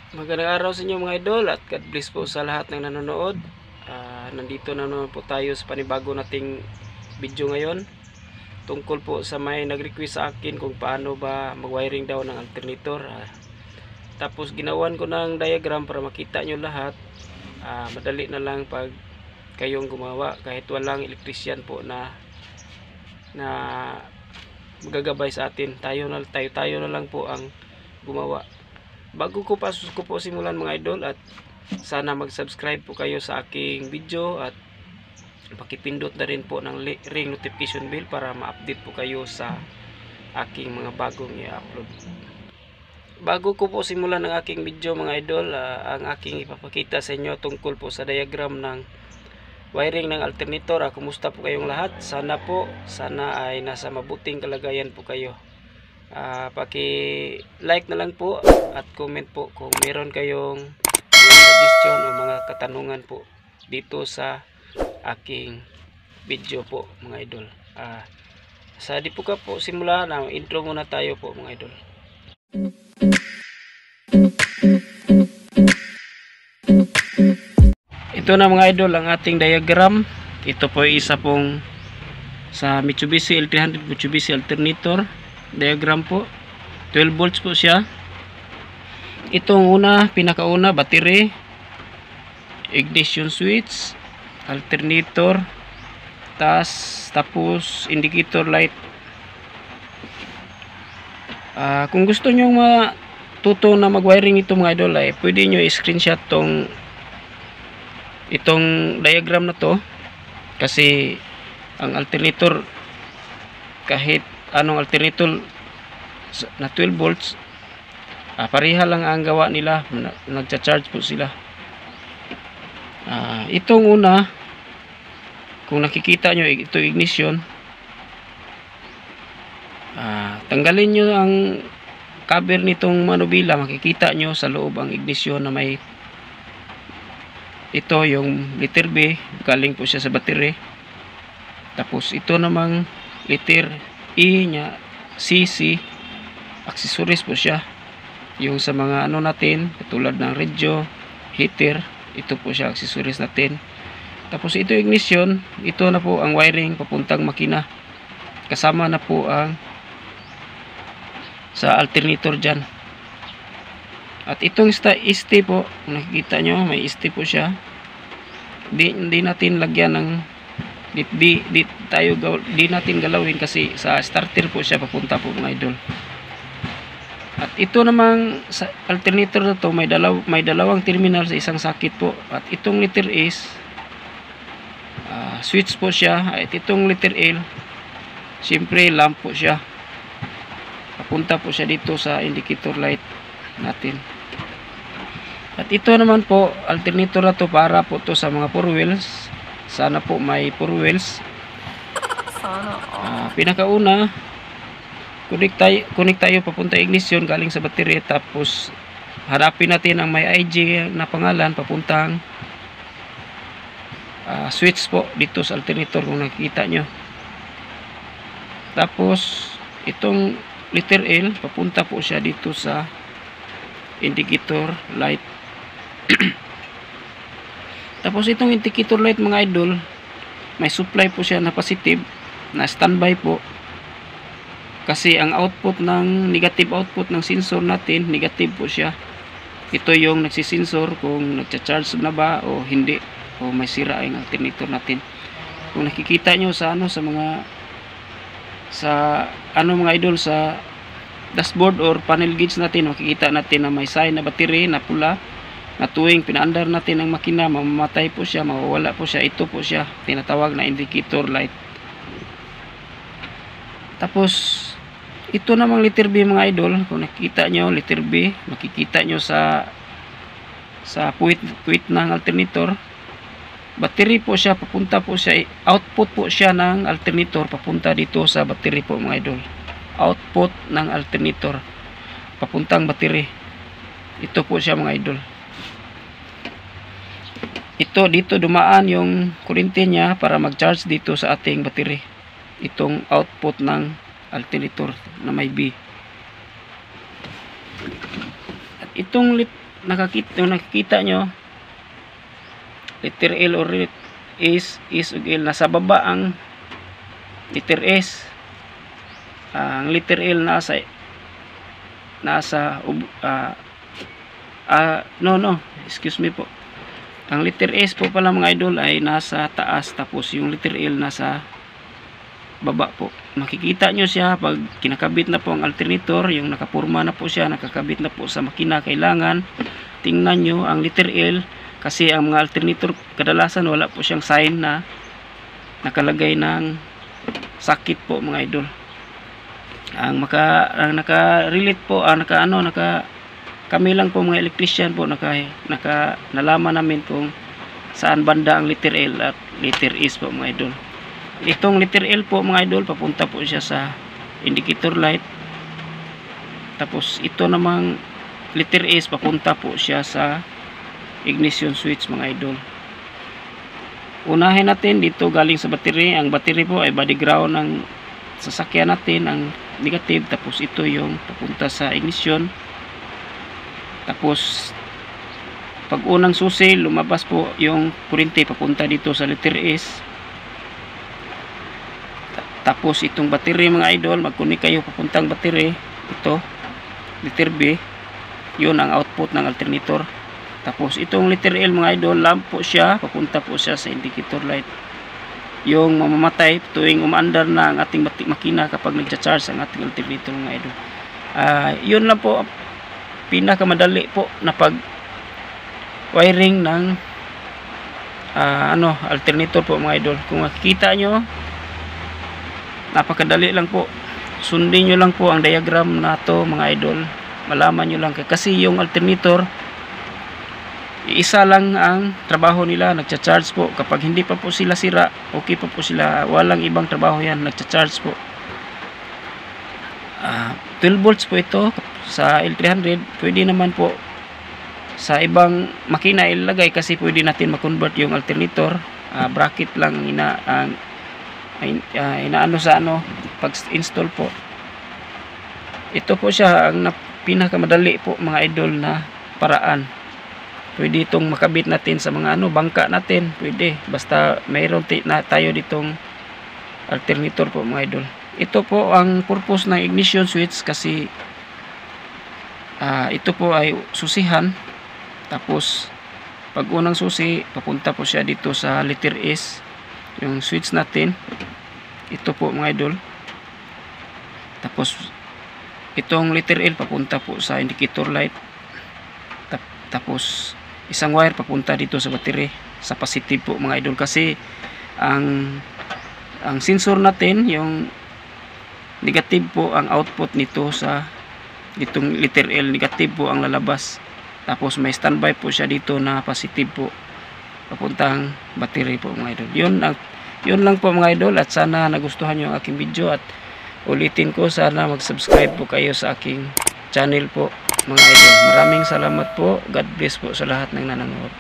Magandang araw sa inyo mga idol at God bless po sa lahat ng nanonood. Nandito na naman po tayo sa panibago nating video ngayon. Tungkol po sa may nag-request sa akin kung paano ba mag-wiring daw ng alternator. Tapos ginawan ko ng diagram para makita nyo lahat. Madali na lang pag kayong gumawa kahit walang electrician po na magagabay sa atin. Tayo na lang po ang gumawa. Bago ko po simulan mga idol, at sana mag-subscribe po kayo sa aking video at pakipindot na rin po ng ring notification bell para ma-update po kayo sa aking mga bagong i-upload. Bago ko po simulan ng aking video mga idol, ang aking ipapakita sa inyo tungkol po sa diagram ng wiring ng alternator. Kumusta po kayong lahat? Sana ay nasa mabuting kalagayan po kayo. Paki-like na lang po at comment po kung meron kayong mga suggestion o mga katanungan po dito sa aking video po mga idol. Sa di po ka po simula na intro muna tayo po mga idol. Ito na mga idol ang ating diagram. Ito po ay isa pong sa Mitsubishi L300 Mitsubishi alternator diagram po. 12 volts po siya. Itong pinakauna battery, ignition switch, alternator, tapos indicator light. Kung gusto nyo matuto na mag-wiring ito mga idol, ay pwede nyo i-screenshot itong diagram na to, kasi ang alternator, kahit anong alternator na 12 volts, pareha lang ang gawa nila, nagcha-charge po sila. Itong kung nakikita nyo, ito ignition. Tanggalin nyo ang cover nitong manubila, makikita nyo sa loob ang ignition na may ito yung letter B, galing po siya sa battery. Tapos ito namang letter E nya CC, accessories po siya, yung sa mga natin katulad ng radio, heater, ito po siya accessories natin. Tapos ito ignition, ito na po ang wiring papuntang makina, kasama na po ang sa alternator dyan. At itong ST po, nakikita nyo may ST po siya. Hindi natin lagyan ng di natin galawin kasi sa starter po siya papunta po mga idol. At ito namang sa alternator na to, may dalawang terminal sa isang sakit po. At itong letter S, switch po siya. At itong letter L, siyempre lamp po siya, papunta po siya dito sa indicator light natin. At ito naman po, alternator na to, para po to sa mga 4 wheels. Sana po may 4 wheels. Pinakauna, connect tayo papunta ignition galing sa battery. Tapos hanapin natin ang may IG na pangalan papuntang switch po dito sa alternator kung nakikita nyo. Tapos itong letter L, papunta po siya dito sa indicator light. Tapos itong indicator light mga idol, may supply po siya na positive, na standby po, kasi ang output ng negative output ng sensor natin, negative po siya. Ito yung nagsisensor kung nagcha-charge na ba o hindi, o may sira ang alternator natin. Kung nakikita nyo sa mga idol, sa dashboard or panel gauge natin, makikita natin na may sign na battery na pula, na tuwing pinaandar natin ang makina, mamamatay po siya, mawawala po siya. Ito po siya, tinatawag na indicator light. Tapos ito namang letter B mga idol, kung nakikita nyo letter B, makikita nyo sa puwit ng alternator, battery po siya, papunta po siya, output po siya ng alternator, papunta dito sa battery po mga idol. Output ng alternator papuntang battery, ito po siya mga idol. Ito dito dumaan yung kuryente niya para mag-charge dito sa ating battery. Itong output ng alternator na may B. At itong nakikita nyo, letter L or is ug L, nasa baba ang letter S, ang letter L nasa excuse me po, ang letter S po pala mga idol ay nasa taas, tapos yung letter L nasa baba po. Makikita nyo siya pag kinakabit na po ang alternator, yung nakapurma na po siya, nakakabit na po sa makina. Kailangan tingnan nyo ang letter L, kasi ang mga alternator kadalasan wala po siyang sign na nakalagay ng sakit po mga idol. Ang naka-relate po, kami lang po mga electrician po nalaman namin kung saan banda ang letter L at letter S po mga idol. Itong letter L po mga idol, papunta po siya sa indicator light, tapos ito namang letter S papunta po siya sa ignition switch mga idol. Unahin natin dito galing sa battery. Ang battery po ay body ground ng sasakyan natin, ang negative, tapos ito yung papunta sa ignition. Tapos pag unang susi, lumabas po yung kurente papunta dito sa letter S. Tapos itong battery mga idol, mag-connect kayo papuntang battery, ito letter B, yun ang output ng alternator. Tapos itong letter L mga idol, lamp po siya, papunta po siya sa indicator light, yung mamamatay tuwing umaandar na ang ating makina kapag nagcha-charge ang ating alternator mga idol. Yun lang po pinakamadali po na pag wiring ng alternator po mga idol. Kung makikita nyo, napakadali lang po, sundin nyo lang po ang diagram na to mga idol, malaman nyo lang, kasi yung alternator isa lang ang trabaho nila, nagcha-charge po. Kapag hindi pa po sila sira, okay pa po sila, walang ibang trabaho yan, nagcha-charge po. 12 volts po ito sa L300. Pwede naman po sa ibang makina ilagay, kasi pwede natin ma-convert yung alternator. Bracket lang inaano sa pag install po. Ito po siya ang pinakamadali po mga idol na paraan. Pwede itong makabit natin sa mga bangka natin, pwede, basta mayroon na tayo ditong alternator po mga idol. Ito po ang purpose ng ignition switch, kasi ito po ay susihan, tapos pag unang susi, papunta po siya dito sa letter S, yung switch natin, ito po mga idol. Tapos itong letter L papunta po sa indicator light, tapos isang wire papunta dito sa battery, sa positive po mga idol, kasi ang sensor natin, yung negative po ang output nito, sa itong letter L, negative po ang lalabas. Tapos may standby po siya dito na positive po papuntang battery po mga idol. Yun lang po mga idol, at sana nagustuhan nyo ang aking video, at ulitin ko, sana mag-subscribe po kayo sa aking channel po mga idol. Maraming salamat po. God bless po sa lahat ng nanonood.